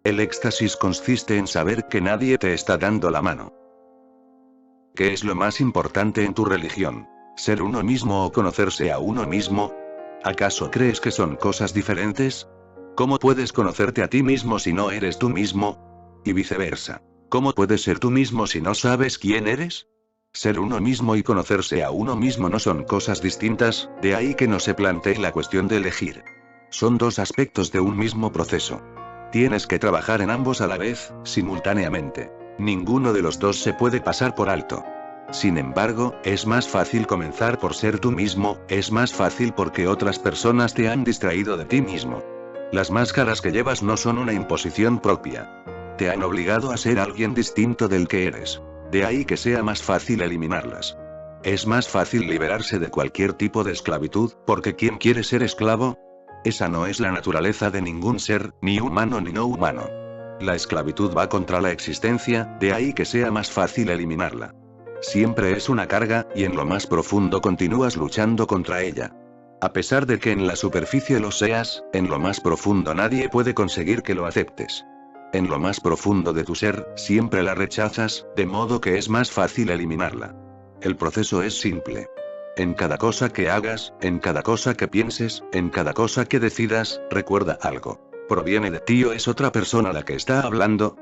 El éxtasis consiste en saber que nadie te está dando la mano. ¿Qué es lo más importante en tu religión? ¿Ser uno mismo o conocerse a uno mismo? ¿Acaso crees que son cosas diferentes? ¿Cómo puedes conocerte a ti mismo si no eres tú mismo? Y viceversa. ¿Cómo puedes ser tú mismo si no sabes quién eres? Ser uno mismo y conocerse a uno mismo no son cosas distintas, de ahí que no se plantee la cuestión de elegir. Son dos aspectos de un mismo proceso. Tienes que trabajar en ambos a la vez, simultáneamente. Ninguno de los dos se puede pasar por alto. Sin embargo, es más fácil comenzar por ser tú mismo, es más fácil porque otras personas te han distraído de ti mismo. Las máscaras que llevas no son una imposición propia. Te han obligado a ser alguien distinto del que eres. De ahí que sea más fácil eliminarlas. Es más fácil liberarse de cualquier tipo de esclavitud, porque ¿quién quiere ser esclavo? Esa no es la naturaleza de ningún ser, ni humano ni no humano. La esclavitud va contra la existencia, de ahí que sea más fácil eliminarla. Siempre es una carga, y en lo más profundo continúas luchando contra ella. A pesar de que en la superficie lo seas, en lo más profundo nadie puede conseguir que lo aceptes. En lo más profundo de tu ser, siempre la rechazas, de modo que es más fácil eliminarla. El proceso es simple. En cada cosa que hagas, en cada cosa que pienses, en cada cosa que decidas, recuerda algo. ¿Proviene de ti o es otra persona la que está hablando?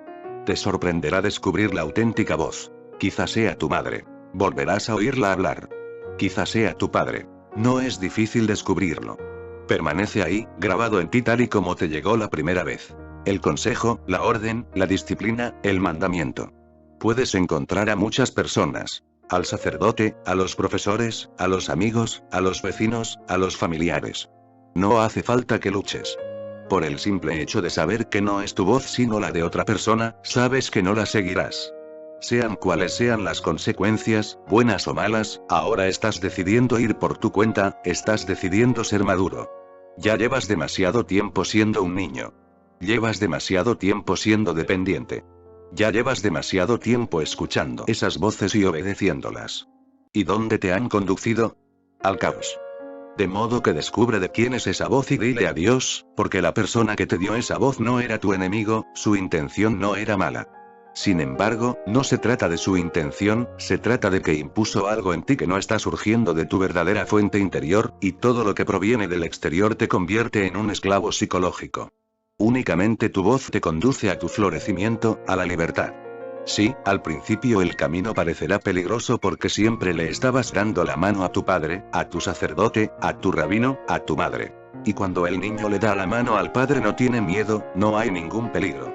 Te sorprenderá descubrir la auténtica voz. Quizá sea tu madre. Volverás a oírla hablar. Quizá sea tu padre. No es difícil descubrirlo. Permanece ahí, grabado en ti tal y como te llegó la primera vez. El consejo, la orden, la disciplina, el mandamiento. Puedes encontrar a muchas personas. Al sacerdote, a los profesores, a los amigos, a los vecinos, a los familiares. No hace falta que luches. Por el simple hecho de saber que no es tu voz sino la de otra persona, sabes que no la seguirás. Sean cuales sean las consecuencias, buenas o malas, ahora estás decidiendo ir por tu cuenta, estás decidiendo ser maduro. Ya llevas demasiado tiempo siendo un niño. Llevas demasiado tiempo siendo dependiente. Ya llevas demasiado tiempo escuchando esas voces y obedeciéndolas. ¿Y dónde te han conducido? Al caos. De modo que descubre de quién es esa voz y dile adiós, porque la persona que te dio esa voz no era tu enemigo, su intención no era mala. Sin embargo, no se trata de su intención, se trata de que impuso algo en ti que no está surgiendo de tu verdadera fuente interior, y todo lo que proviene del exterior te convierte en un esclavo psicológico. Únicamente tu voz te conduce a tu florecimiento, a la libertad. Sí, al principio el camino parecerá peligroso porque siempre le estabas dando la mano a tu padre, a tu sacerdote, a tu rabino, a tu madre. Y cuando el niño le da la mano al padre no tiene miedo, no hay ningún peligro.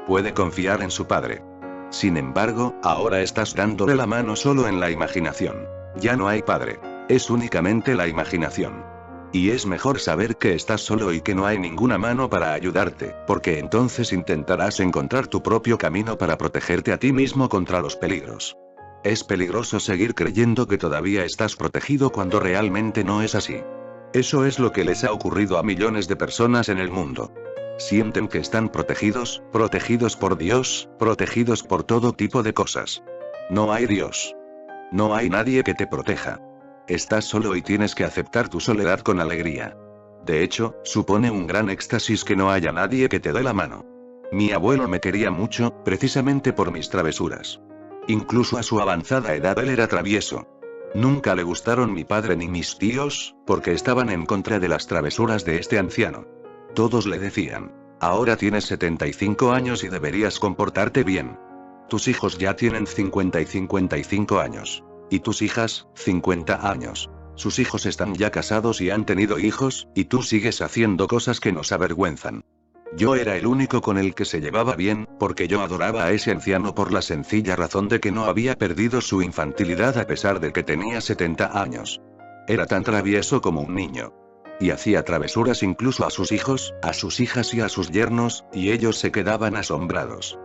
Puede confiar en su padre. Sin embargo, ahora estás dándole la mano solo en la imaginación. Ya no hay padre. Es únicamente la imaginación. Y es mejor saber que estás solo y que no hay ninguna mano para ayudarte, porque entonces intentarás encontrar tu propio camino para protegerte a ti mismo contra los peligros. Es peligroso seguir creyendo que todavía estás protegido cuando realmente no es así. Eso es lo que les ha ocurrido a millones de personas en el mundo. Sienten que están protegidos, protegidos por Dios, protegidos por todo tipo de cosas. No hay Dios. No hay nadie que te proteja. Estás solo y tienes que aceptar tu soledad con alegría. De hecho, supone un gran éxtasis que no haya nadie que te dé la mano. Mi abuelo me quería mucho, precisamente por mis travesuras. Incluso a su avanzada edad él era travieso. Nunca le gustaron mi padre ni mis tíos, porque estaban en contra de las travesuras de este anciano. Todos le decían: ahora tienes 75 años y deberías comportarte bien. Tus hijos ya tienen 50 y 55 años. Y tus hijas, 50 años. Sus hijos están ya casados y han tenido hijos, y tú sigues haciendo cosas que nos avergüenzan. Yo era el único con el que se llevaba bien, porque yo adoraba a ese anciano por la sencilla razón de que no había perdido su infantilidad a pesar de que tenía 70 años. Era tan travieso como un niño. Y hacía travesuras incluso a sus hijos, a sus hijas y a sus yernos, y ellos se quedaban asombrados.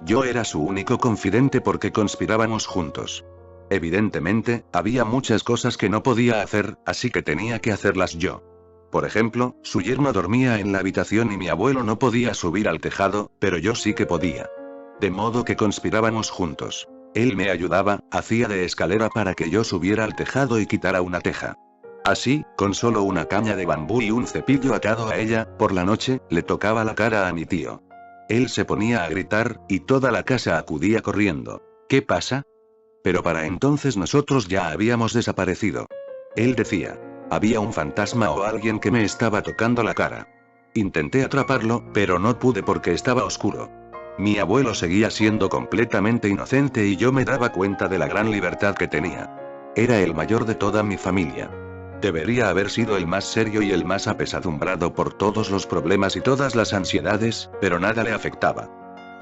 Yo era su único confidente porque conspirábamos juntos. Evidentemente, había muchas cosas que no podía hacer, así que tenía que hacerlas yo. Por ejemplo, su yerno dormía en la habitación y mi abuelo no podía subir al tejado, pero yo sí que podía. De modo que conspirábamos juntos. Él me ayudaba, hacía de escalera para que yo subiera al tejado y quitara una teja. Así, con solo una caña de bambú y un cepillo atado a ella, por la noche, le tocaba la cara a mi tío. Él se ponía a gritar, y toda la casa acudía corriendo. ¿Qué pasa? Pero para entonces nosotros ya habíamos desaparecido. Él decía. Había un fantasma o alguien que me estaba tocando la cara. Intenté atraparlo, pero no pude porque estaba oscuro. Mi abuelo seguía siendo completamente inocente y yo me daba cuenta de la gran libertad que tenía. Era el mayor de toda mi familia. Debería haber sido el más serio y el más apesadumbrado por todos los problemas y todas las ansiedades, pero nada le afectaba.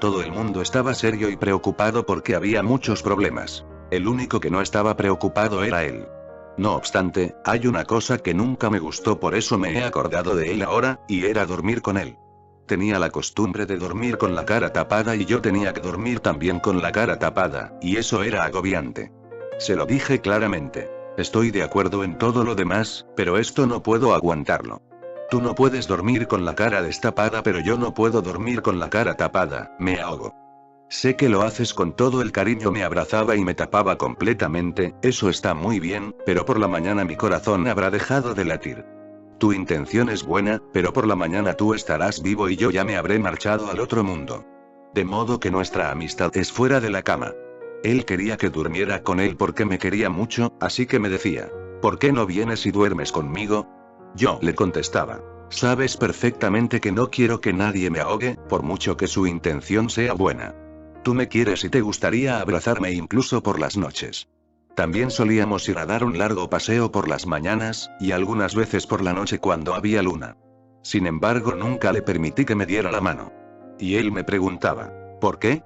Todo el mundo estaba serio y preocupado porque había muchos problemas. El único que no estaba preocupado era él. No obstante, hay una cosa que nunca me gustó, por eso me he acordado de él ahora, y era dormir con él. Tenía la costumbre de dormir con la cara tapada y yo tenía que dormir también con la cara tapada, y eso era agobiante. Se lo dije claramente. Estoy de acuerdo en todo lo demás, pero esto no puedo aguantarlo. Tú no puedes dormir con la cara destapada, pero yo no puedo dormir con la cara tapada, me ahogo. Sé que lo haces con todo el cariño, me abrazaba y me tapaba completamente, eso está muy bien, pero por la mañana mi corazón habrá dejado de latir. Tu intención es buena, pero por la mañana tú estarás vivo y yo ya me habré marchado al otro mundo. De modo que nuestra amistad es fuera de la cama. Él quería que durmiera con él porque me quería mucho, así que me decía, ¿por qué no vienes y duermes conmigo? Yo le contestaba, sabes perfectamente que no quiero que nadie me ahogue, por mucho que su intención sea buena. Tú me quieres y te gustaría abrazarme incluso por las noches. También solíamos ir a dar un largo paseo por las mañanas, y algunas veces por la noche cuando había luna. Sin embargo, nunca le permití que me diera la mano. Y él me preguntaba, ¿por qué?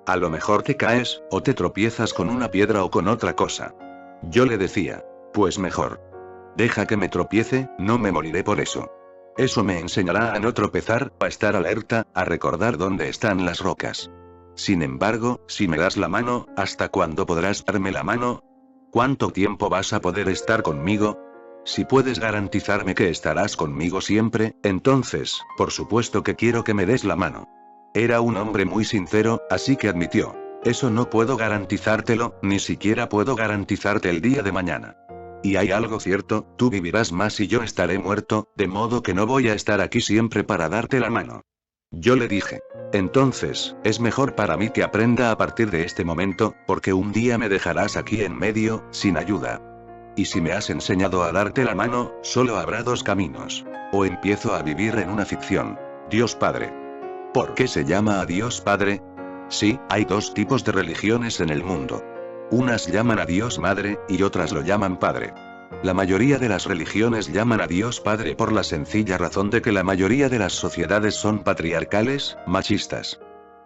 A lo mejor te caes, o te tropiezas con una piedra o con otra cosa. Yo le decía, pues mejor. Deja que me tropiece, no me moriré por eso. Eso me enseñará a no tropezar, a estar alerta, a recordar dónde están las rocas. Sin embargo, si me das la mano, ¿hasta cuándo podrás darme la mano? ¿Cuánto tiempo vas a poder estar conmigo? Si puedes garantizarme que estarás conmigo siempre, entonces, por supuesto que quiero que me des la mano. Era un hombre muy sincero, así que admitió. Eso no puedo garantizártelo, ni siquiera puedo garantizarte el día de mañana. Y hay algo cierto, tú vivirás más y yo estaré muerto, de modo que no voy a estar aquí siempre para darte la mano. Yo le dije. Entonces, es mejor para mí que aprenda a partir de este momento, porque un día me dejarás aquí en medio, sin ayuda. Y si me has enseñado a darte la mano, solo habrá dos caminos. O empiezo a vivir en una ficción. Dios Padre. ¿Por qué se llama a Dios Padre? Sí, hay dos tipos de religiones en el mundo. Unas llaman a Dios Madre, y otras lo llaman Padre. La mayoría de las religiones llaman a Dios Padre por la sencilla razón de que la mayoría de las sociedades son patriarcales, machistas.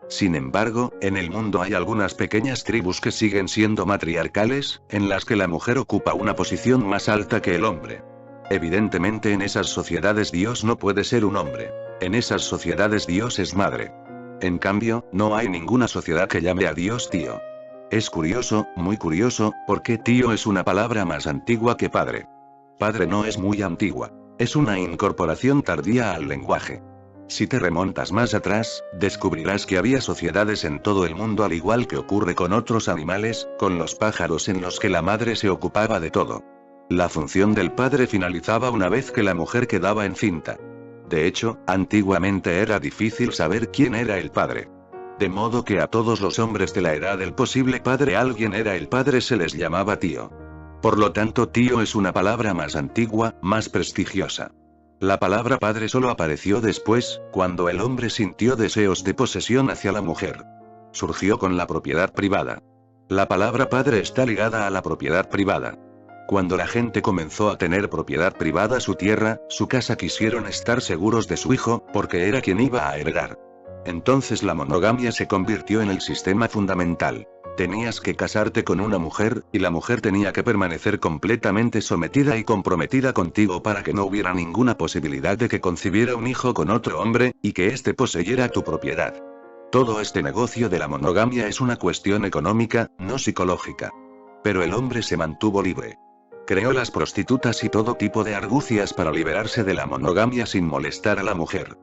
Sin embargo, en el mundo hay algunas pequeñas tribus que siguen siendo matriarcales, en las que la mujer ocupa una posición más alta que el hombre. Evidentemente en esas sociedades Dios no puede ser un hombre. En esas sociedades Dios es madre. En cambio, no hay ninguna sociedad que llame a Dios tío. Es curioso, muy curioso, porque tío es una palabra más antigua que padre. Padre no es muy antigua. Es una incorporación tardía al lenguaje. Si te remontas más atrás, descubrirás que había sociedades en todo el mundo, al igual que ocurre con otros animales, con los pájaros, en los que la madre se ocupaba de todo. La función del padre finalizaba una vez que la mujer quedaba encinta. De hecho, antiguamente era difícil saber quién era el padre. De modo que a todos los hombres de la edad del posible padre alguien era el padre, se les llamaba tío. Por lo tanto, tío es una palabra más antigua, más prestigiosa. La palabra padre solo apareció después, cuando el hombre sintió deseos de posesión hacia la mujer. Surgió con la propiedad privada. La palabra padre está ligada a la propiedad privada. Cuando la gente comenzó a tener propiedad privada, su tierra, su casa, quisieron estar seguros de su hijo, porque era quien iba a heredar. Entonces la monogamia se convirtió en el sistema fundamental. Tenías que casarte con una mujer, y la mujer tenía que permanecer completamente sometida y comprometida contigo para que no hubiera ninguna posibilidad de que concibiera un hijo con otro hombre, y que éste poseyera tu propiedad. Todo este negocio de la monogamia es una cuestión económica, no psicológica. Pero el hombre se mantuvo libre. Creó las prostitutas y todo tipo de argucias para liberarse de la monogamia sin molestar a la mujer.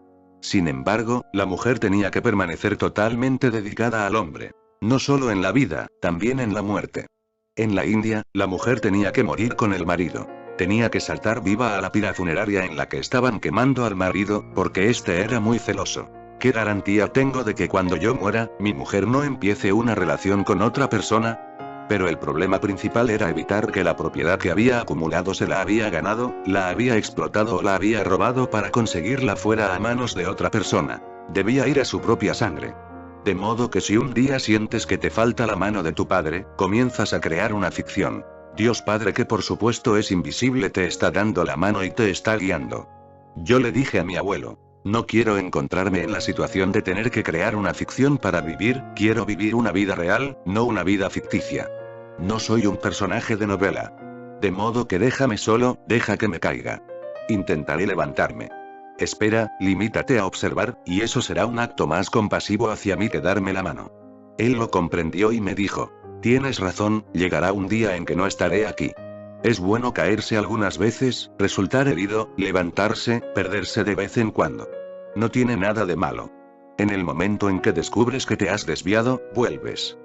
Sin embargo, la mujer tenía que permanecer totalmente dedicada al hombre. No solo en la vida, también en la muerte. En la India, la mujer tenía que morir con el marido. Tenía que saltar viva a la pira funeraria en la que estaban quemando al marido, porque éste era muy celoso. ¿Qué garantía tengo de que cuando yo muera, mi mujer no empiece una relación con otra persona? Pero el problema principal era evitar que la propiedad que había acumulado se la había ganado, la había explotado o la había robado para conseguirla fuera a manos de otra persona. Debía ir a su propia sangre. De modo que si un día sientes que te falta la mano de tu padre, comienzas a crear una ficción. Dios Padre, que por supuesto es invisible, te está dando la mano y te está guiando. Yo le dije a mi abuelo: no quiero encontrarme en la situación de tener que crear una ficción para vivir, quiero vivir una vida real, no una vida ficticia. No soy un personaje de novela. De modo que déjame solo, deja que me caiga. Intentaré levantarme. Espera, limítate a observar, y eso será un acto más compasivo hacia mí que darme la mano. Él lo comprendió y me dijo: tienes razón, llegará un día en que no estaré aquí. Es bueno caerse algunas veces, resultar herido, levantarse, perderse de vez en cuando. No tiene nada de malo. En el momento en que descubres que te has desviado, vuelves.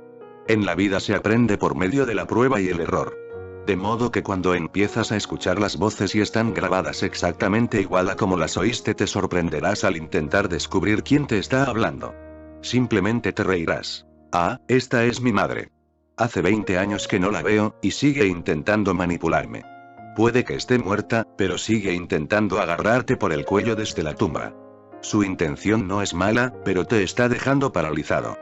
En la vida se aprende por medio de la prueba y el error. De modo que cuando empiezas a escuchar las voces y están grabadas exactamente igual a como las oíste, te sorprenderás al intentar descubrir quién te está hablando. Simplemente te reirás. Ah, esta es mi madre. Hace 20 años que no la veo, y sigue intentando manipularme. Puede que esté muerta, pero sigue intentando agarrarte por el cuello desde la tumba. Su intención no es mala, pero te está dejando paralizado.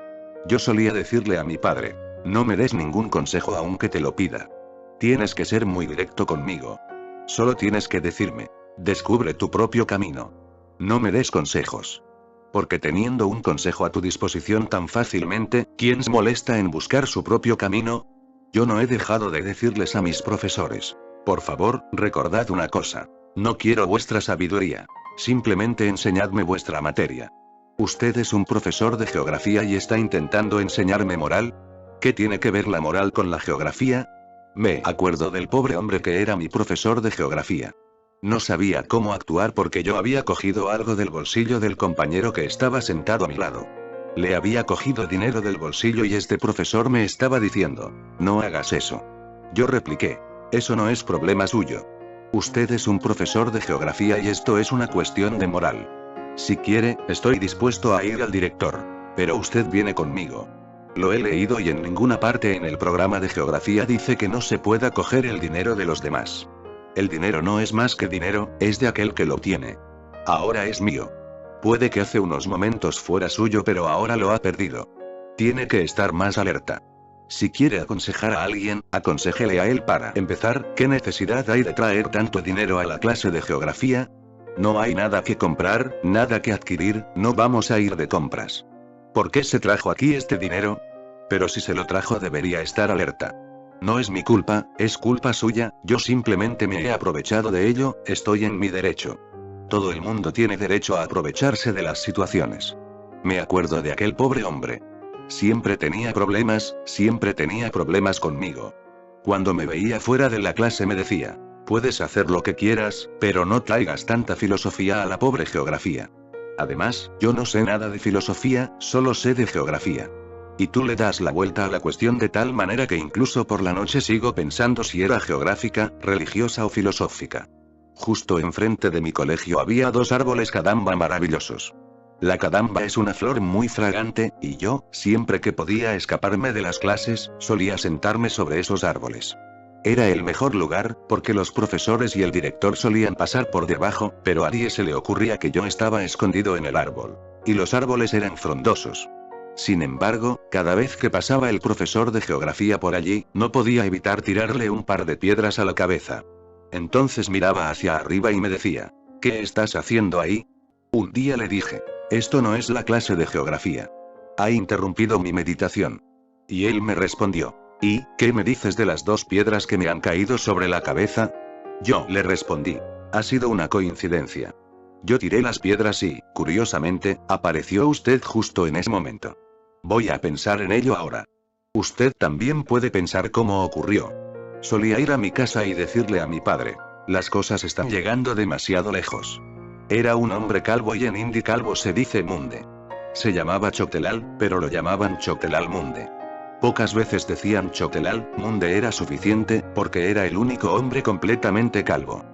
Yo solía decirle a mi padre: no me des ningún consejo aunque te lo pida. Tienes que ser muy directo conmigo. Solo tienes que decirme: descubre tu propio camino. No me des consejos. Porque teniendo un consejo a tu disposición tan fácilmente, ¿quién se molesta en buscar su propio camino? Yo no he dejado de decirles a mis profesores: por favor, recordad una cosa. No quiero vuestra sabiduría. Simplemente enseñadme vuestra materia. ¿Usted es un profesor de geografía y está intentando enseñarme moral? ¿Qué tiene que ver la moral con la geografía? Me acuerdo del pobre hombre que era mi profesor de geografía. No sabía cómo actuar porque yo había cogido algo del bolsillo del compañero que estaba sentado a mi lado. Le había cogido dinero del bolsillo y este profesor me estaba diciendo: no hagas eso. Yo repliqué: eso no es problema suyo. Usted es un profesor de geografía y esto es una cuestión de moral. Si quiere, estoy dispuesto a ir al director. Pero usted viene conmigo. Lo he leído y en ninguna parte en el programa de geografía dice que no se pueda coger el dinero de los demás. El dinero no es más que dinero, es de aquel que lo tiene. Ahora es mío. Puede que hace unos momentos fuera suyo, pero ahora lo ha perdido. Tiene que estar más alerta. Si quiere aconsejar a alguien, aconséjele a él para empezar. ¿Qué necesidad hay de traer tanto dinero a la clase de geografía? No hay nada que comprar, nada que adquirir, no vamos a ir de compras. ¿Por qué se trajo aquí este dinero? Pero si se lo trajo, debería estar alerta. No es mi culpa, es culpa suya, yo simplemente me he aprovechado de ello, estoy en mi derecho. Todo el mundo tiene derecho a aprovecharse de las situaciones. Me acuerdo de aquel pobre hombre. Siempre tenía problemas conmigo. Cuando me veía fuera de la clase me decía: puedes hacer lo que quieras, pero no traigas tanta filosofía a la pobre geografía. Además, yo no sé nada de filosofía, solo sé de geografía. Y tú le das la vuelta a la cuestión de tal manera que incluso por la noche sigo pensando si era geográfica, religiosa o filosófica. Justo enfrente de mi colegio había 2 árboles cadamba maravillosos. La cadamba es una flor muy fragante, y yo, siempre que podía escaparme de las clases, solía sentarme sobre esos árboles. Era el mejor lugar, porque los profesores y el director solían pasar por debajo, pero a nadie se le ocurría que yo estaba escondido en el árbol. Y los árboles eran frondosos. Sin embargo, cada vez que pasaba el profesor de geografía por allí, no podía evitar tirarle un par de piedras a la cabeza. Entonces miraba hacia arriba y me decía: ¿qué estás haciendo ahí? Un día le dije: esto no es la clase de geografía. Ha interrumpido mi meditación. Y él me respondió: ¿y qué me dices de las 2 piedras que me han caído sobre la cabeza? Yo le respondí: ha sido una coincidencia. Yo tiré las piedras y, curiosamente, apareció usted justo en ese momento. Voy a pensar en ello ahora. Usted también puede pensar cómo ocurrió. Solía ir a mi casa y decirle a mi padre: las cosas están llegando demasiado lejos. Era un hombre calvo y en hindi calvo se dice munde. Se llamaba Choctelal, pero lo llamaban Choctelal Munde. Pocas veces decían Choctelal Munde era suficiente, porque era el único hombre completamente calvo.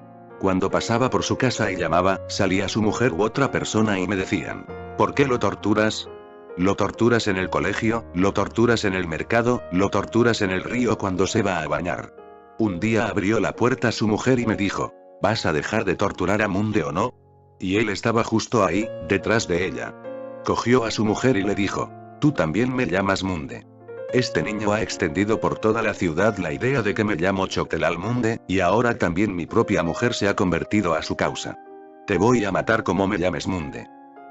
Cuando pasaba por su casa y llamaba, salía su mujer u otra persona y me decían: ¿Por qué lo torturas? Lo torturas en el colegio, lo torturas en el mercado, lo torturas en el río cuando se va a bañar. Un día abrió la puerta a su mujer y me dijo, ¿vas a dejar de torturar a Munde o no? Y él estaba justo ahí, detrás de ella. Cogió a su mujer y le dijo, tú también me llamas Munde. Este niño ha extendido por toda la ciudad la idea de que me llamo Choquelal Munde, y ahora también mi propia mujer se ha convertido a su causa. Te voy a matar como me llames Munde.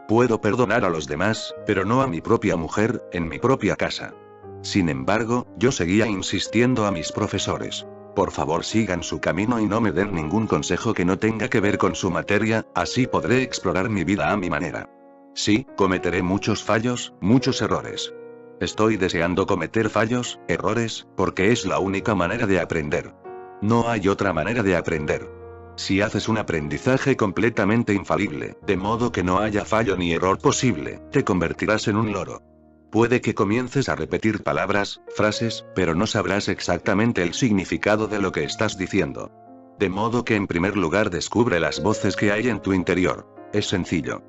Puedo perdonar a los demás, pero no a mi propia mujer, en mi propia casa. Sin embargo, yo seguía insistiendo a mis profesores. Por favor sigan su camino y no me den ningún consejo que no tenga que ver con su materia, así podré explorar mi vida a mi manera. Sí, cometeré muchos fallos, muchos errores. Estoy deseando cometer fallos, errores, porque es la única manera de aprender. No hay otra manera de aprender. Si haces un aprendizaje completamente infalible, de modo que no haya fallo ni error posible, te convertirás en un loro. Puede que comiences a repetir palabras, frases, pero no sabrás exactamente el significado de lo que estás diciendo. De modo que en primer lugar descubre las voces que hay en tu interior. Es sencillo.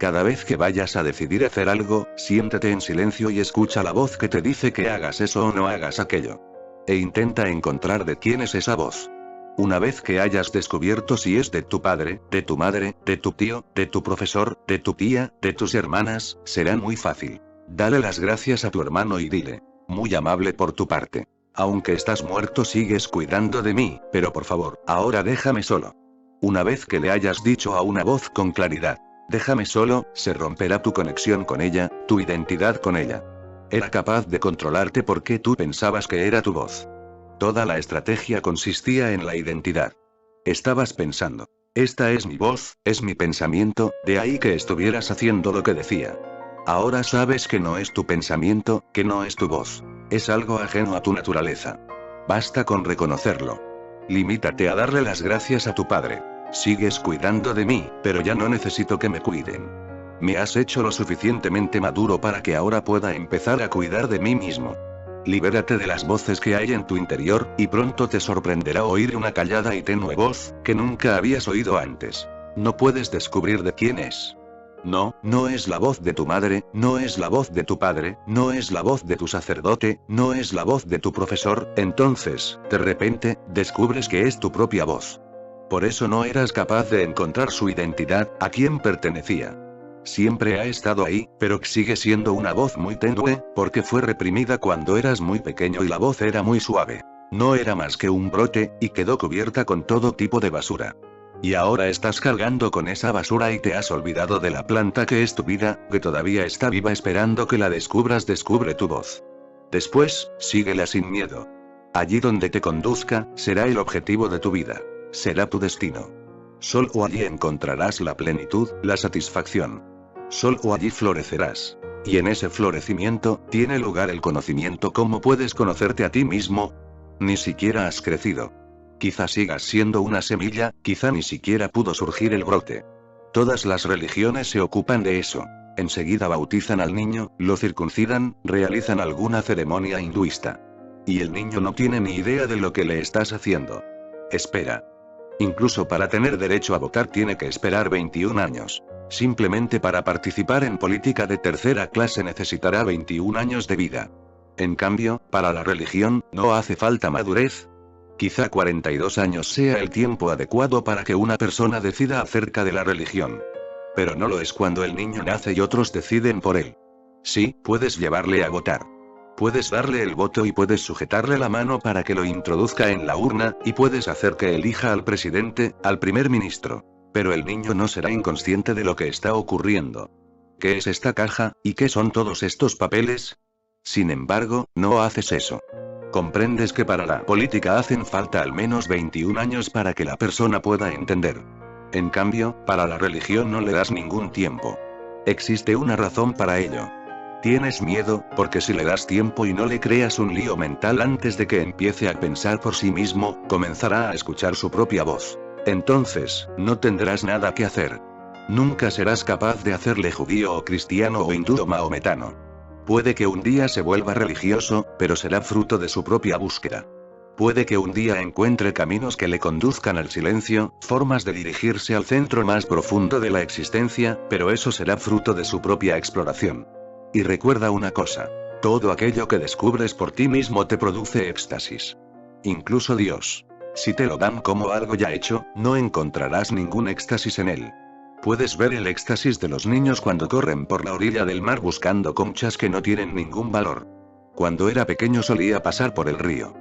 Cada vez que vayas a decidir hacer algo, siéntate en silencio y escucha la voz que te dice que hagas eso o no hagas aquello. E intenta encontrar de quién es esa voz. Una vez que hayas descubierto si es de tu padre, de tu madre, de tu tío, de tu profesor, de tu tía, de tus hermanas, será muy fácil. Dale las gracias a tu hermano y dile, muy amable por tu parte. Aunque estás muerto sigues cuidando de mí, pero por favor, ahora déjame solo. Una vez que le hayas dicho a una voz con claridad, déjame solo, se romperá tu conexión con ella, tu identidad con ella. Era capaz de controlarte porque tú pensabas que era tu voz. Toda la estrategia consistía en la identidad. Estabas pensando, esta es mi voz, es mi pensamiento, de ahí que estuvieras haciendo lo que decía. Ahora sabes que no es tu pensamiento, que no es tu voz. Es algo ajeno a tu naturaleza. Basta con reconocerlo. Limítate a darle las gracias a tu padre. Sigues cuidando de mí, pero ya no necesito que me cuiden. Me has hecho lo suficientemente maduro para que ahora pueda empezar a cuidar de mí mismo. Libérate de las voces que hay en tu interior, y pronto te sorprenderá oír una callada y tenue voz, que nunca habías oído antes. No puedes descubrir de quién es. No, no es la voz de tu madre, no es la voz de tu padre, no es la voz de tu sacerdote, no es la voz de tu profesor, entonces, de repente, descubres que es tu propia voz. Por eso no eras capaz de encontrar su identidad, a quién pertenecía. Siempre ha estado ahí, pero sigue siendo una voz muy tenue, porque fue reprimida cuando eras muy pequeño y la voz era muy suave. No era más que un brote, y quedó cubierta con todo tipo de basura. Y ahora estás cargando con esa basura y te has olvidado de la planta que es tu vida, que todavía está viva esperando que la descubras. Descubre tu voz. Después, síguela sin miedo. Allí donde te conduzca, será el objetivo de tu vida. Será tu destino. Solo allí encontrarás la plenitud, la satisfacción. Solo allí florecerás. Y en ese florecimiento, tiene lugar el conocimiento. ¿Cómo puedes conocerte a ti mismo? Ni siquiera has crecido. Quizá sigas siendo una semilla, quizá ni siquiera pudo surgir el brote. Todas las religiones se ocupan de eso. Enseguida bautizan al niño, lo circuncidan, realizan alguna ceremonia hinduista. Y el niño no tiene ni idea de lo que le estás haciendo. Espera. Incluso para tener derecho a votar tiene que esperar 21 años. Simplemente para participar en política de tercera clase necesitará 21 años de vida. En cambio, para la religión, no hace falta madurez. Quizá 42 años sea el tiempo adecuado para que una persona decida acerca de la religión. Pero no lo es cuando el niño nace y otros deciden por él. Sí, puedes llevarle a votar. Puedes darle el voto y puedes sujetarle la mano para que lo introduzca en la urna, y puedes hacer que elija al presidente, al primer ministro. Pero el niño no será inconsciente de lo que está ocurriendo. ¿Qué es esta caja, y qué son todos estos papeles? Sin embargo, no haces eso. Comprendes que para la política hacen falta al menos 21 años para que la persona pueda entender. En cambio, para la religión no le das ningún tiempo. Existe una razón para ello. Tienes miedo, porque si le das tiempo y no le creas un lío mental antes de que empiece a pensar por sí mismo, comenzará a escuchar su propia voz. Entonces, no tendrás nada que hacer. Nunca serás capaz de hacerle judío o cristiano o hindú o maometano. Puede que un día se vuelva religioso, pero será fruto de su propia búsqueda. Puede que un día encuentre caminos que le conduzcan al silencio, formas de dirigirse al centro más profundo de la existencia, pero eso será fruto de su propia exploración. Y recuerda una cosa. Todo aquello que descubres por ti mismo te produce éxtasis. Incluso Dios. Si te lo dan como algo ya hecho, no encontrarás ningún éxtasis en él. Puedes ver el éxtasis de los niños cuando corren por la orilla del mar buscando conchas que no tienen ningún valor. Cuando era pequeño solía pasar por el río.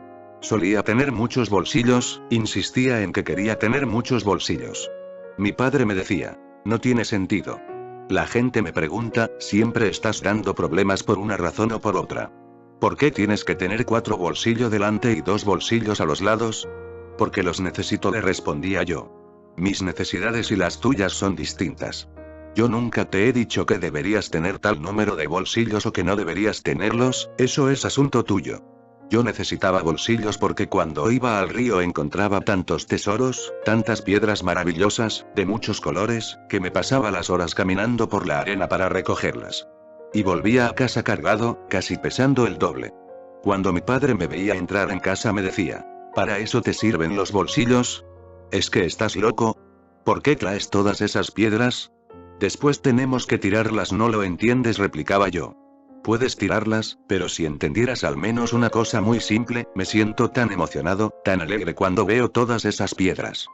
Solía tener muchos bolsillos, insistía en que quería tener muchos bolsillos. Mi padre me decía, no tiene sentido. La gente me pregunta, siempre estás dando problemas por una razón o por otra. ¿Por qué tienes que tener 4 bolsillos delante y 2 bolsillos a los lados? Porque los necesito, le respondía yo. Mis necesidades y las tuyas son distintas. Yo nunca te he dicho que deberías tener tal número de bolsillos o que no deberías tenerlos, eso es asunto tuyo. Yo necesitaba bolsillos porque cuando iba al río encontraba tantos tesoros, tantas piedras maravillosas, de muchos colores, que me pasaba las horas caminando por la arena para recogerlas. Y volvía a casa cargado, casi pesando el doble. Cuando mi padre me veía entrar en casa me decía, ¿para eso te sirven los bolsillos? ¿Es que estás loco? ¿Por qué traes todas esas piedras? Después tenemos que tirarlas, ¿no lo entiendes?, replicaba yo. Puedes tirarlas, pero si entendieras al menos una cosa muy simple, me siento tan emocionado, tan alegre cuando veo todas esas piedras.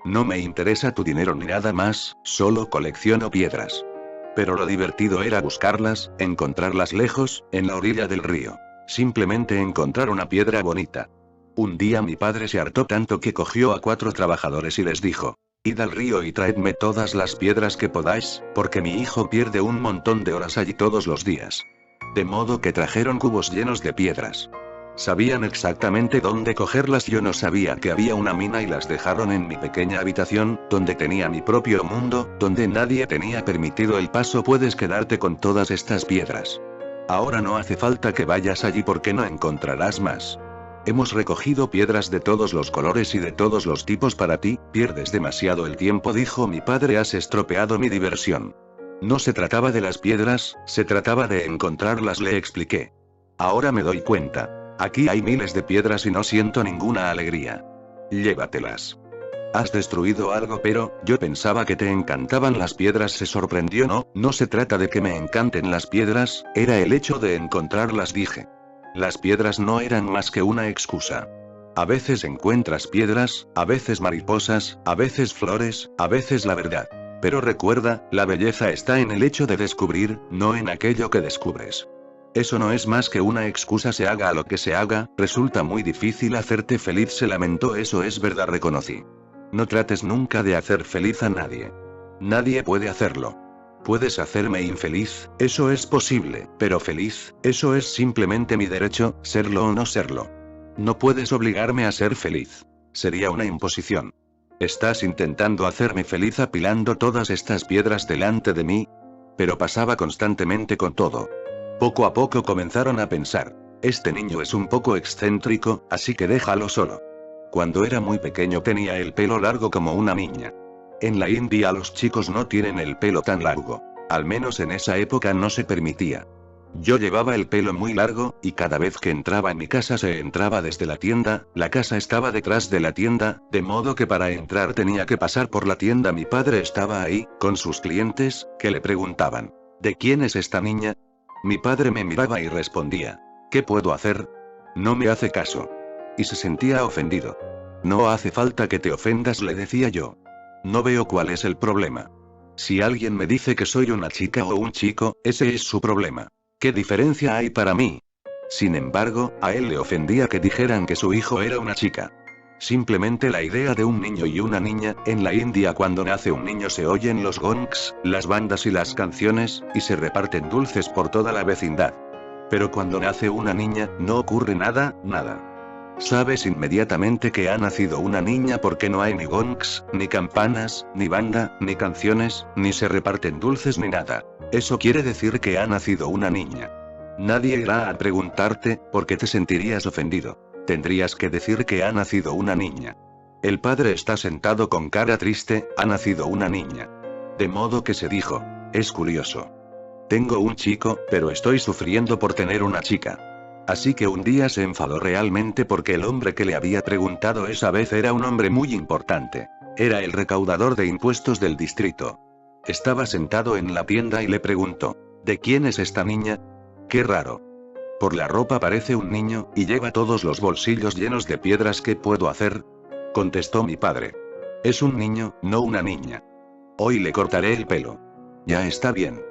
No me interesa tu dinero ni nada más, solo colecciono piedras. Pero lo divertido era buscarlas, encontrarlas lejos, en la orilla del río. Simplemente encontrar una piedra bonita. Un día mi padre se hartó tanto que cogió a 4 trabajadores y les dijo, id al río y traedme todas las piedras que podáis, porque mi hijo pierde un montón de horas allí todos los días. De modo que trajeron cubos llenos de piedras. Sabían exactamente dónde cogerlas, yo no sabía que había una mina y las dejaron en mi pequeña habitación, donde tenía mi propio mundo, donde nadie tenía permitido el paso. Puedes quedarte con todas estas piedras. Ahora no hace falta que vayas allí porque no encontrarás más. Hemos recogido piedras de todos los colores y de todos los tipos para ti, pierdes demasiado el tiempo, dijo mi padre, has estropeado mi diversión. No se trataba de las piedras, se trataba de encontrarlas, le expliqué. Ahora me doy cuenta. Aquí hay miles de piedras y no siento ninguna alegría. Llévatelas. Has destruido algo, pero yo pensaba que te encantaban las piedras, se sorprendió. No, no se trata de que me encanten las piedras, era el hecho de encontrarlas, dije. Las piedras no eran más que una excusa. A veces encuentras piedras, a veces mariposas, a veces flores, a veces la verdad. Pero recuerda, la belleza está en el hecho de descubrir, no en aquello que descubres. Eso no es más que una excusa, se haga lo que se haga, resulta muy difícil hacerte feliz, se lamentó. Eso es verdad, reconocí. No trates nunca de hacer feliz a nadie. Nadie puede hacerlo. Puedes hacerme infeliz, eso es posible, pero feliz, eso es simplemente mi derecho, serlo o no serlo. No puedes obligarme a ser feliz. Sería una imposición. ¿Estás intentando hacerme feliz apilando todas estas piedras delante de mí? Pero pasaba constantemente con todo. Poco a poco comenzaron a pensar, este niño es un poco excéntrico, así que déjalo solo. Cuando era muy pequeño tenía el pelo largo como una niña. En la India los chicos no tienen el pelo tan largo. Al menos en esa época no se permitía. Yo llevaba el pelo muy largo, y cada vez que entraba en mi casa se entraba desde la tienda, la casa estaba detrás de la tienda, de modo que para entrar tenía que pasar por la tienda. Mi padre estaba ahí, con sus clientes, que le preguntaban, ¿de quién es esta niña? Mi padre me miraba y respondía, ¿qué puedo hacer? No me hace caso. Y se sentía ofendido. No hace falta que te ofendas, le decía yo. No veo cuál es el problema. Si alguien me dice que soy una chica o un chico, ese es su problema. ¿Qué diferencia hay para mí? Sin embargo, a él le ofendía que dijeran que su hijo era una chica. Simplemente la idea de un niño y una niña, en la India cuando nace un niño se oyen los gongs, las bandas y las canciones, y se reparten dulces por toda la vecindad. Pero cuando nace una niña, no ocurre nada, nada. Sabes inmediatamente que ha nacido una niña porque no hay ni gongs, ni campanas, ni banda, ni canciones, ni se reparten dulces ni nada. Eso quiere decir que ha nacido una niña. Nadie irá a preguntarte, ¿por qué te sentirías ofendido? Tendrías que decir que ha nacido una niña. El padre está sentado con cara triste, ha nacido una niña. De modo que se dijo, es curioso. Tengo un chico, pero estoy sufriendo por tener una chica. Así que un día se enfadó realmente porque el hombre que le había preguntado esa vez era un hombre muy importante. Era el recaudador de impuestos del distrito. Estaba sentado en la tienda y le preguntó: ¿de quién es esta niña? Qué raro. Por la ropa parece un niño, y lleva todos los bolsillos llenos de piedras. ¿Qué puedo hacer? Contestó mi padre. Es un niño, no una niña. Hoy le cortaré el pelo. Ya está bien.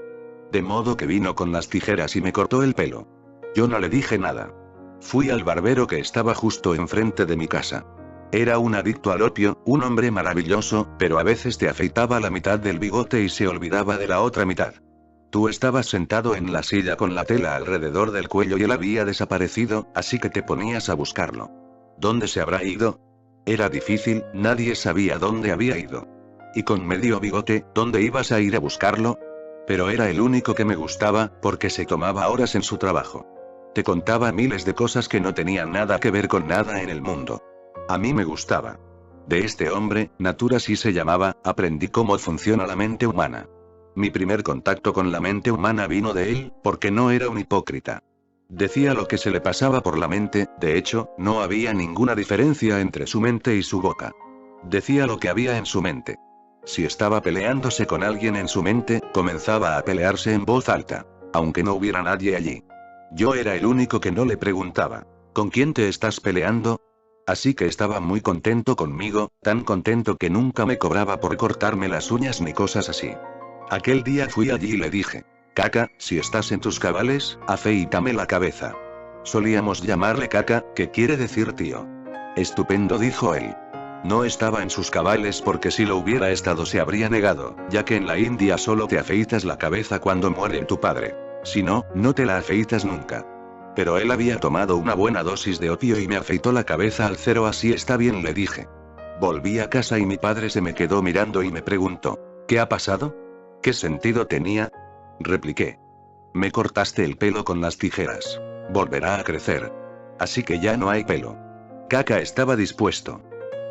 De modo que vino con las tijeras y me cortó el pelo. Yo no le dije nada. Fui al barbero que estaba justo enfrente de mi casa. Era un adicto al opio, un hombre maravilloso, pero a veces te afeitaba la mitad del bigote y se olvidaba de la otra mitad. Tú estabas sentado en la silla con la tela alrededor del cuello y él había desaparecido, así que te ponías a buscarlo. ¿Dónde se habrá ido? Era difícil, nadie sabía dónde había ido. Y con medio bigote, ¿dónde ibas a ir a buscarlo? Pero era el único que me gustaba, porque se tomaba horas en su trabajo. Te contaba miles de cosas que no tenían nada que ver con nada en el mundo. A mí me gustaba. De este hombre, Natura así se llamaba, aprendí cómo funciona la mente humana. Mi primer contacto con la mente humana vino de él, porque no era un hipócrita. Decía lo que se le pasaba por la mente, de hecho, no había ninguna diferencia entre su mente y su boca. Decía lo que había en su mente. Si estaba peleándose con alguien en su mente, comenzaba a pelearse en voz alta, aunque no hubiera nadie allí. Yo era el único que no le preguntaba: ¿con quién te estás peleando? Así que estaba muy contento conmigo, tan contento que nunca me cobraba por cortarme las uñas ni cosas así. Aquel día fui allí y le dije: Caca, si estás en tus cabales, afeítame la cabeza. Solíamos llamarle Caca, que quiere decir tío. Estupendo, dijo él. No estaba en sus cabales porque si lo hubiera estado se habría negado, ya que en la India solo te afeitas la cabeza cuando muere tu padre. Si no, no te la afeitas nunca. Pero él había tomado una buena dosis de opio y me afeitó la cabeza al cero. Así está bien, le dije. Volví a casa y mi padre se me quedó mirando y me preguntó: ¿qué ha pasado? ¿Qué sentido tenía? Repliqué: me cortaste el pelo con las tijeras. Volverá a crecer. Así que ya no hay pelo. Caca estaba dispuesto.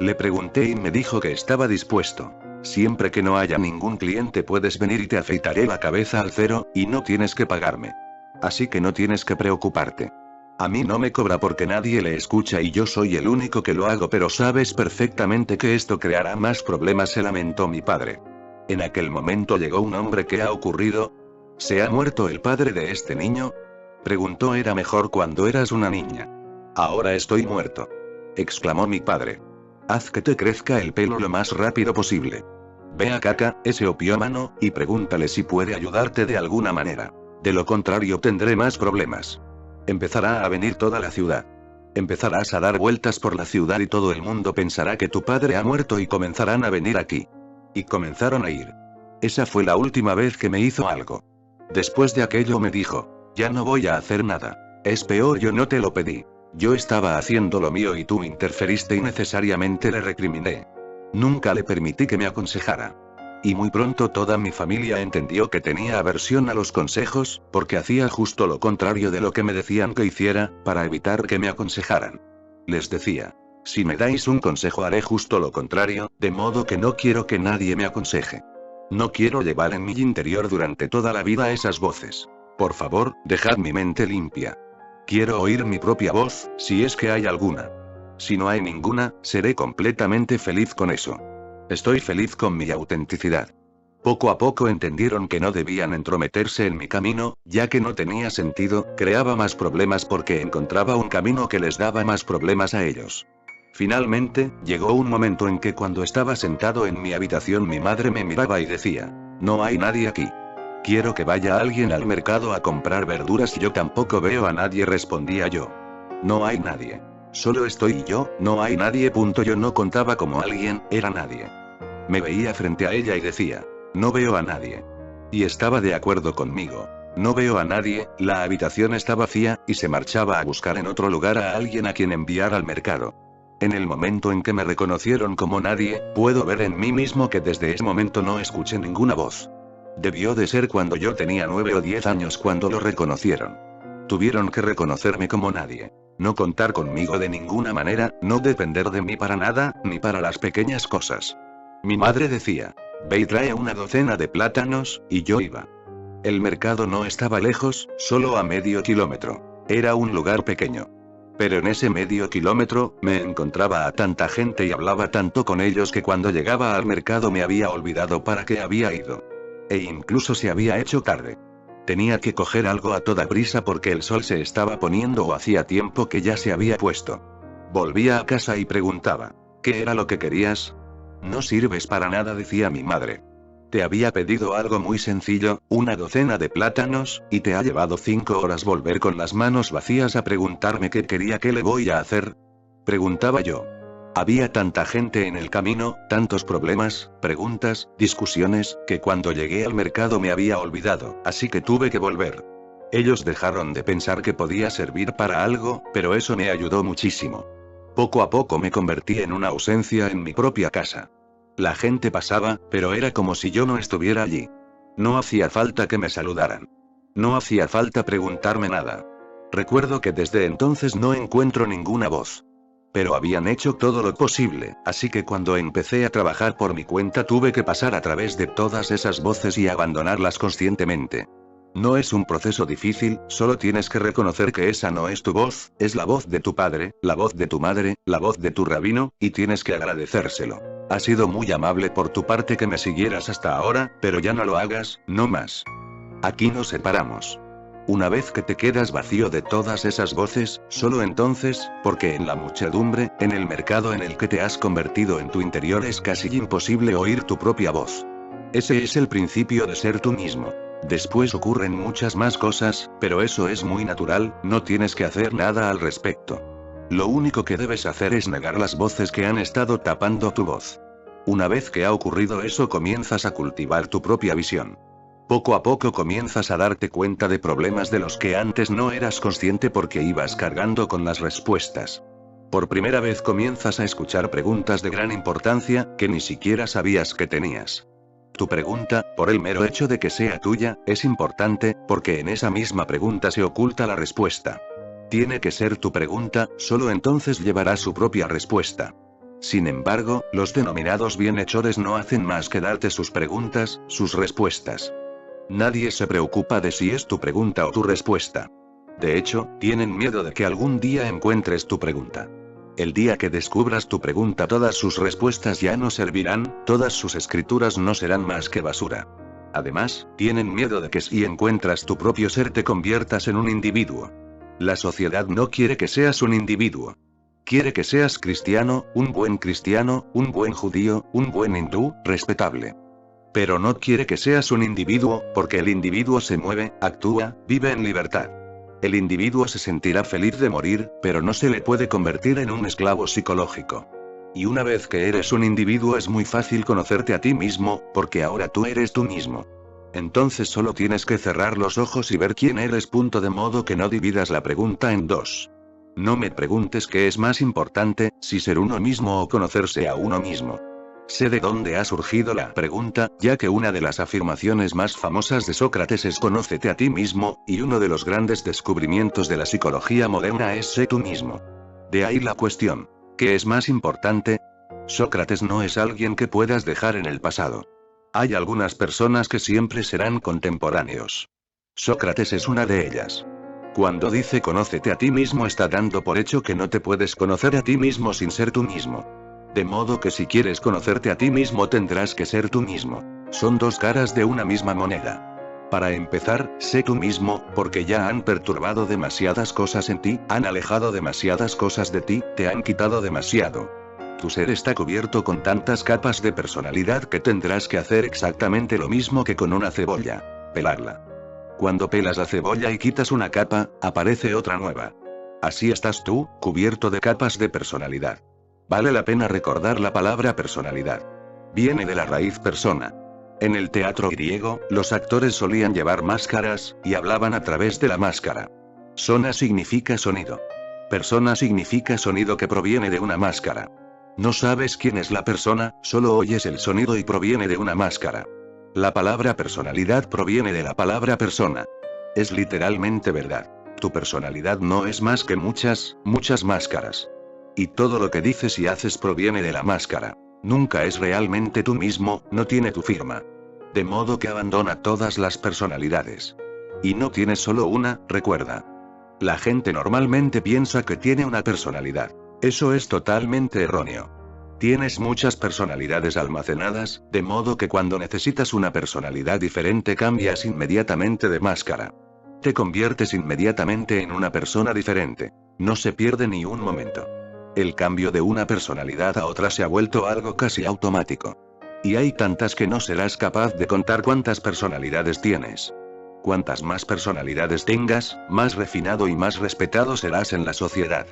Le pregunté y me dijo que estaba dispuesto. Siempre que no haya ningún cliente puedes venir y te afeitaré la cabeza al cero, y no tienes que pagarme. Así que no tienes que preocuparte. A mí no me cobra porque nadie le escucha y yo soy el único que lo hago, pero sabes perfectamente que esto creará más problemas, se lamentó mi padre. En aquel momento llegó un hombre. ¿Qué ha ocurrido? ¿Se ha muerto el padre de este niño? Preguntó. Era mejor cuando eras una niña. Ahora estoy muerto, exclamó mi padre. Haz que te crezca el pelo lo más rápido posible. Ve a Caca, ese opiómano, y pregúntale si puede ayudarte de alguna manera. De lo contrario tendré más problemas. Empezará a venir toda la ciudad. Empezarás a dar vueltas por la ciudad y todo el mundo pensará que tu padre ha muerto y comenzarán a venir aquí. Y comenzaron a ir. Esa fue la última vez que me hizo algo. Después de aquello me dijo: ya no voy a hacer nada. Es peor, yo no te lo pedí. Yo estaba haciendo lo mío y tú interferiste innecesariamente, le recriminé. Nunca le permití que me aconsejara. Y muy pronto toda mi familia entendió que tenía aversión a los consejos, porque hacía justo lo contrario de lo que me decían que hiciera, para evitar que me aconsejaran. Les decía: si me dais un consejo haré justo lo contrario, de modo que no quiero que nadie me aconseje. No quiero llevar en mi interior durante toda la vida esas voces. Por favor, dejad mi mente limpia. Quiero oír mi propia voz, si es que hay alguna. Si no hay ninguna, seré completamente feliz con eso. Estoy feliz con mi autenticidad. Poco a poco entendieron que no debían entrometerse en mi camino, ya que no tenía sentido, creaba más problemas porque encontraba un camino que les daba más problemas a ellos. Finalmente, llegó un momento en que cuando estaba sentado en mi habitación mi madre me miraba y decía: no hay nadie aquí. Quiero que vaya alguien al mercado a comprar verduras. Yo tampoco veo a nadie, respondía yo. No hay nadie. Solo estoy yo, no hay nadie. Yo no contaba como alguien, era nadie. Me veía frente a ella y decía: no veo a nadie. Y estaba de acuerdo conmigo. No veo a nadie, la habitación está vacía, y se marchaba a buscar en otro lugar a alguien a quien enviar al mercado. En el momento en que me reconocieron como nadie, puedo ver en mí mismo que desde ese momento no escuché ninguna voz. Debió de ser cuando yo tenía 9 o 10 años cuando lo reconocieron. Tuvieron que reconocerme como nadie. No contar conmigo de ninguna manera, no depender de mí para nada, ni para las pequeñas cosas. Mi madre decía: ve y trae una docena de plátanos, y yo iba. El mercado no estaba lejos, solo a medio kilómetro. Era un lugar pequeño. Pero en ese medio kilómetro, me encontraba a tanta gente y hablaba tanto con ellos que cuando llegaba al mercado me había olvidado para qué había ido. E incluso se había hecho tarde. Tenía que coger algo a toda prisa porque el sol se estaba poniendo o hacía tiempo que ya se había puesto. Volvía a casa y preguntaba, ¿qué era lo que querías? No sirves para nada, decía mi madre. Te había pedido algo muy sencillo, una docena de plátanos, y te ha llevado 5 horas volver con las manos vacías a preguntarme qué quería, qué le voy a hacer. Preguntaba yo. Había tanta gente en el camino, tantos problemas, preguntas, discusiones, que cuando llegué al mercado me había olvidado, así que tuve que volver. Ellos dejaron de pensar que podía servir para algo, pero eso me ayudó muchísimo. Poco a poco me convertí en una ausencia en mi propia casa. La gente pasaba, pero era como si yo no estuviera allí. No hacía falta que me saludaran. No hacía falta preguntarme nada. Recuerdo que desde entonces no encuentro ninguna voz. Pero habían hecho todo lo posible, así que cuando empecé a trabajar por mi cuenta tuve que pasar a través de todas esas voces y abandonarlas conscientemente. No es un proceso difícil, solo tienes que reconocer que esa no es tu voz, es la voz de tu padre, la voz de tu madre, la voz de tu rabino, y tienes que agradecérselo. Ha sido muy amable por tu parte que me siguieras hasta ahora, pero ya no lo hagas, no más. Aquí nos separamos. Una vez que te quedas vacío de todas esas voces, solo entonces, porque en la muchedumbre, en el mercado en el que te has convertido en tu interior es casi imposible oír tu propia voz. Ese es el principio de ser tú mismo. Después ocurren muchas más cosas, pero eso es muy natural, no tienes que hacer nada al respecto. Lo único que debes hacer es negar las voces que han estado tapando tu voz. Una vez que ha ocurrido eso, comienzas a cultivar tu propia visión. Poco a poco comienzas a darte cuenta de problemas de los que antes no eras consciente porque ibas cargando con las respuestas. Por primera vez comienzas a escuchar preguntas de gran importancia, que ni siquiera sabías que tenías. Tu pregunta, por el mero hecho de que sea tuya, es importante, porque en esa misma pregunta se oculta la respuesta. Tiene que ser tu pregunta, solo entonces llevará su propia respuesta. Sin embargo, los denominados bienhechores no hacen más que darte sus preguntas, sus respuestas. Nadie se preocupa de si es tu pregunta o tu respuesta. De hecho, tienen miedo de que algún día encuentres tu pregunta. El día que descubras tu pregunta, todas sus respuestas ya no servirán, todas sus escrituras no serán más que basura. Además, tienen miedo de que si encuentras tu propio ser te conviertas en un individuo. La sociedad no quiere que seas un individuo. Quiere que seas cristiano, un buen judío, un buen hindú, respetable. Pero no quiere que seas un individuo, porque el individuo se mueve, actúa, vive en libertad. El individuo se sentirá feliz de morir, pero no se le puede convertir en un esclavo psicológico. Y una vez que eres un individuo es muy fácil conocerte a ti mismo, porque ahora tú eres tú mismo. Entonces solo tienes que cerrar los ojos y ver quién eres. De modo que no dividas la pregunta en dos. No me preguntes qué es más importante, si ser uno mismo o conocerse a uno mismo. Sé de dónde ha surgido la pregunta, ya que una de las afirmaciones más famosas de Sócrates es conócete a ti mismo, y uno de los grandes descubrimientos de la psicología moderna es sé tú mismo. De ahí la cuestión. ¿Qué es más importante? Sócrates no es alguien que puedas dejar en el pasado. Hay algunas personas que siempre serán contemporáneos. Sócrates es una de ellas. Cuando dice conócete a ti mismo está dando por hecho que no te puedes conocer a ti mismo sin ser tú mismo. De modo que si quieres conocerte a ti mismo tendrás que ser tú mismo. Son dos caras de una misma moneda. Para empezar, sé tú mismo, porque ya han perturbado demasiadas cosas en ti, han alejado demasiadas cosas de ti, te han quitado demasiado. Tu ser está cubierto con tantas capas de personalidad que tendrás que hacer exactamente lo mismo que con una cebolla. Pelarla. Cuando pelas la cebolla y quitas una capa, aparece otra nueva. Así estás tú, cubierto de capas de personalidad. Vale la pena recordar la palabra personalidad. Viene de la raíz persona. En el teatro griego, los actores solían llevar máscaras, y hablaban a través de la máscara. Sona significa sonido. Persona significa sonido que proviene de una máscara. No sabes quién es la persona, solo oyes el sonido y proviene de una máscara. La palabra personalidad proviene de la palabra persona. Es literalmente verdad. Tu personalidad no es más que muchas máscaras. Y todo lo que dices y haces proviene de la máscara. Nunca es realmente tú mismo, no tiene tu firma. De modo que abandona todas las personalidades. Y no tienes solo una, recuerda. La gente normalmente piensa que tiene una personalidad. Eso es totalmente erróneo. Tienes muchas personalidades almacenadas, de modo que cuando necesitas una personalidad diferente cambias inmediatamente de máscara. Te conviertes inmediatamente en una persona diferente. No se pierde ni un momento. El cambio de una personalidad a otra se ha vuelto algo casi automático. Y hay tantas que no serás capaz de contar cuántas personalidades tienes. Cuantas más personalidades tengas, más refinado y más respetado serás en la sociedad.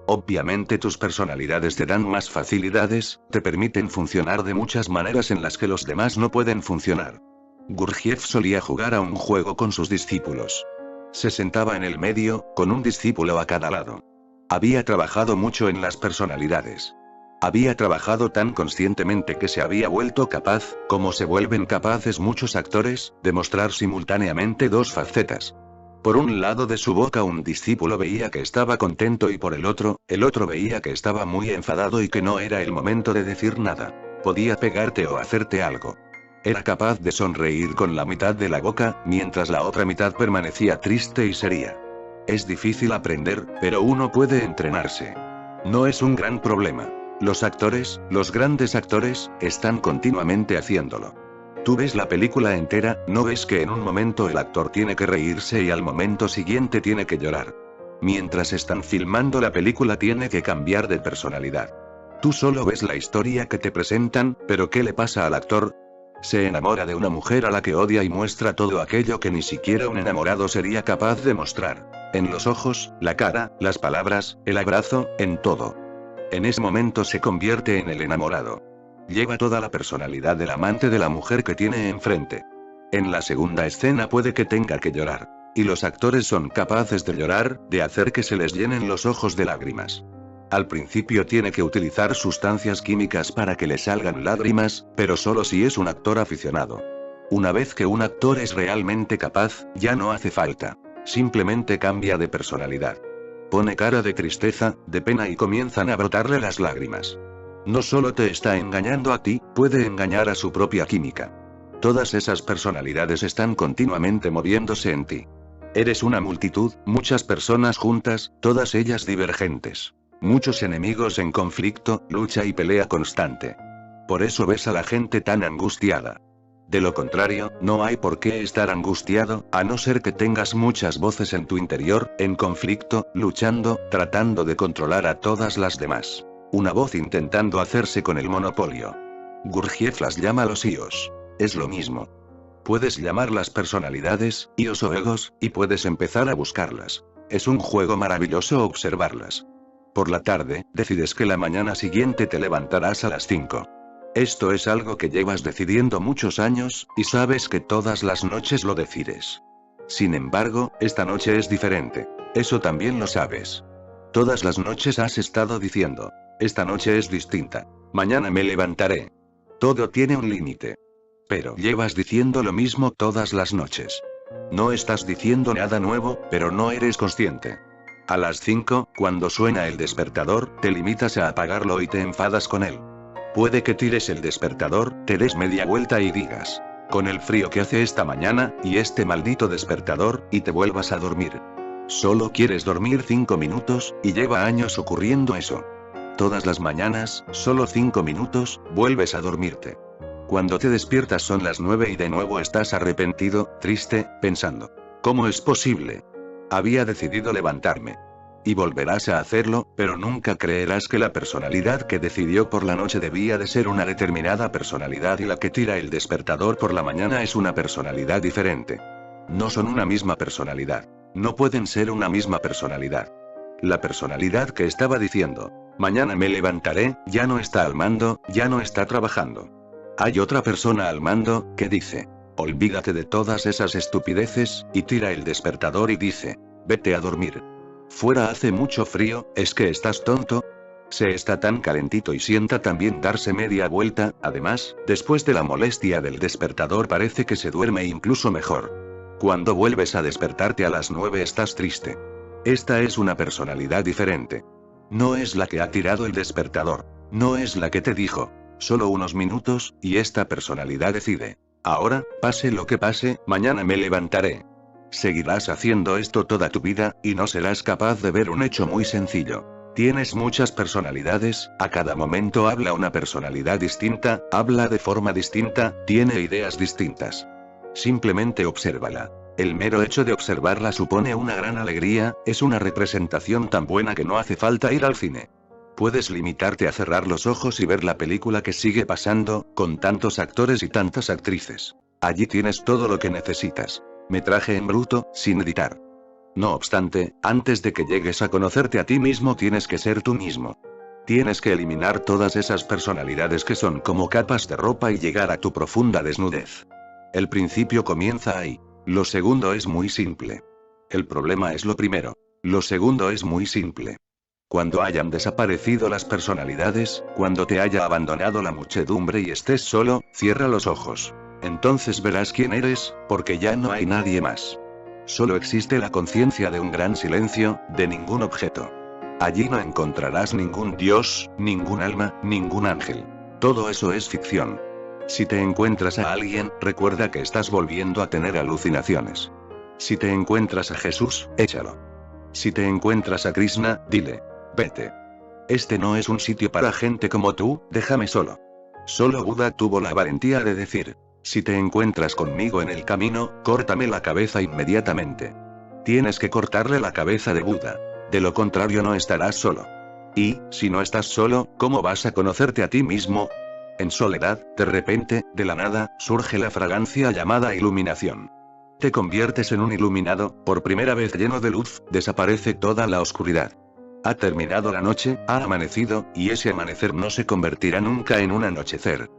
Obviamente tus personalidades te dan más facilidades, te permiten funcionar de muchas maneras en las que los demás no pueden funcionar. Gurdjieff solía jugar a un juego con sus discípulos. Se sentaba en el medio, con un discípulo a cada lado. Había trabajado mucho en las personalidades. Había trabajado tan conscientemente que se había vuelto capaz, como se vuelven capaces muchos actores, de mostrar simultáneamente dos facetas. Por un lado de su boca un discípulo veía que estaba contento y por el otro veía que estaba muy enfadado y que no era el momento de decir nada. Podía pegarte o hacerte algo. Era capaz de sonreír con la mitad de la boca, mientras la otra mitad permanecía triste y seria. Es difícil aprender, pero uno puede entrenarse. No es un gran problema. Los actores, los grandes actores, están continuamente haciéndolo. Tú ves la película entera, no ves que en un momento el actor tiene que reírse y al momento siguiente tiene que llorar. Mientras están filmando la película tiene que cambiar de personalidad. Tú solo ves la historia que te presentan, pero ¿qué le pasa al actor? Se enamora de una mujer a la que odia y muestra todo aquello que ni siquiera un enamorado sería capaz de mostrar. En los ojos, la cara, las palabras, el abrazo, en todo. En ese momento se convierte en el enamorado. Lleva toda la personalidad del amante de la mujer que tiene enfrente. En la segunda escena puede que tenga que llorar. Y los actores son capaces de llorar, de hacer que se les llenen los ojos de lágrimas. Al principio tiene que utilizar sustancias químicas para que le salgan lágrimas, pero solo si es un actor aficionado. Una vez que un actor es realmente capaz, ya no hace falta. Simplemente cambia de personalidad. Pone cara de tristeza, de pena y comienzan a brotarle las lágrimas. No solo te está engañando a ti, puede engañar a su propia química. Todas esas personalidades están continuamente moviéndose en ti. Eres una multitud, muchas personas juntas, todas ellas divergentes. Muchos enemigos en conflicto, lucha y pelea constante. Por eso ves a la gente tan angustiada. De lo contrario, no hay por qué estar angustiado, a no ser que tengas muchas voces en tu interior, en conflicto, luchando, tratando de controlar a todas las demás. Una voz intentando hacerse con el monopolio. Gurdjieff las llama los ios. Es lo mismo. Puedes llamarlas personalidades, ios o egos, y puedes empezar a buscarlas. Es un juego maravilloso observarlas. Por la tarde, decides que la mañana siguiente te levantarás a las 5. Esto es algo que llevas decidiendo muchos años, y sabes que todas las noches lo decides. Sin embargo, esta noche es diferente. Eso también lo sabes. Todas las noches has estado diciendo. Esta noche es distinta. Mañana me levantaré. Todo tiene un límite. Pero llevas diciendo lo mismo todas las noches. No estás diciendo nada nuevo, pero no eres consciente. A las 5, cuando suena el despertador, te limitas a apagarlo y te enfadas con él. Puede que tires el despertador, te des media vuelta y digas, con el frío que hace esta mañana, y este maldito despertador, y te vuelvas a dormir. Solo quieres dormir 5 minutos, y lleva años ocurriendo eso. Todas las mañanas, solo 5 minutos, vuelves a dormirte. Cuando te despiertas son las 9 y de nuevo estás arrepentido, triste, pensando, ¿cómo es posible? Había decidido levantarme. Y volverás a hacerlo, pero nunca creerás que la personalidad que decidió por la noche debía de ser una determinada personalidad y la que tira el despertador por la mañana es una personalidad diferente. No son una misma personalidad. No pueden ser una misma personalidad. La personalidad que estaba diciendo, mañana me levantaré, ya no está al mando, ya no está trabajando. Hay otra persona al mando, que dice, olvídate de todas esas estupideces, y tira el despertador y dice, vete a dormir. Fuera hace mucho frío, ¿es que estás tonto? Se está tan calentito y sienta también darse media vuelta, además, después de la molestia del despertador parece que se duerme incluso mejor. Cuando vuelves a despertarte a las 9 estás triste. Esta es una personalidad diferente. No es la que ha tirado el despertador. No es la que te dijo, solo unos minutos, y esta personalidad decide. Ahora, pase lo que pase, mañana me levantaré. Seguirás haciendo esto toda tu vida, y no serás capaz de ver un hecho muy sencillo. Tienes muchas personalidades, a cada momento habla una personalidad distinta, habla de forma distinta, tiene ideas distintas. Simplemente obsérvala. El mero hecho de observarla supone una gran alegría, es una representación tan buena que no hace falta ir al cine. Puedes limitarte a cerrar los ojos y ver la película que sigue pasando, con tantos actores y tantas actrices. Allí tienes todo lo que necesitas. Metraje en bruto, sin editar. No obstante, antes de que llegues a conocerte a ti mismo tienes que ser tú mismo. Tienes que eliminar todas esas personalidades que son como capas de ropa y llegar a tu profunda desnudez. El principio comienza ahí. Lo segundo es muy simple. El problema es lo primero. Lo segundo es muy simple. Cuando hayan desaparecido las personalidades, cuando te haya abandonado la muchedumbre y estés solo, cierra los ojos. Entonces verás quién eres, porque ya no hay nadie más. Solo existe la conciencia de un gran silencio, de ningún objeto. Allí no encontrarás ningún dios, ningún alma, ningún ángel. Todo eso es ficción. Si te encuentras a alguien, recuerda que estás volviendo a tener alucinaciones. Si te encuentras a Jesús, échalo. Si te encuentras a Krishna, dile, vete. Este no es un sitio para gente como tú, déjame solo. Solo Buda tuvo la valentía de decir, si te encuentras conmigo en el camino, córtame la cabeza inmediatamente. Tienes que cortarle la cabeza de Buda. De lo contrario no estarás solo. Y, si no estás solo, ¿cómo vas a conocerte a ti mismo? En soledad, de repente, de la nada, surge la fragancia llamada iluminación. Te conviertes en un iluminado, por primera vez lleno de luz, desaparece toda la oscuridad. Ha terminado la noche, ha amanecido, y ese amanecer no se convertirá nunca en un anochecer.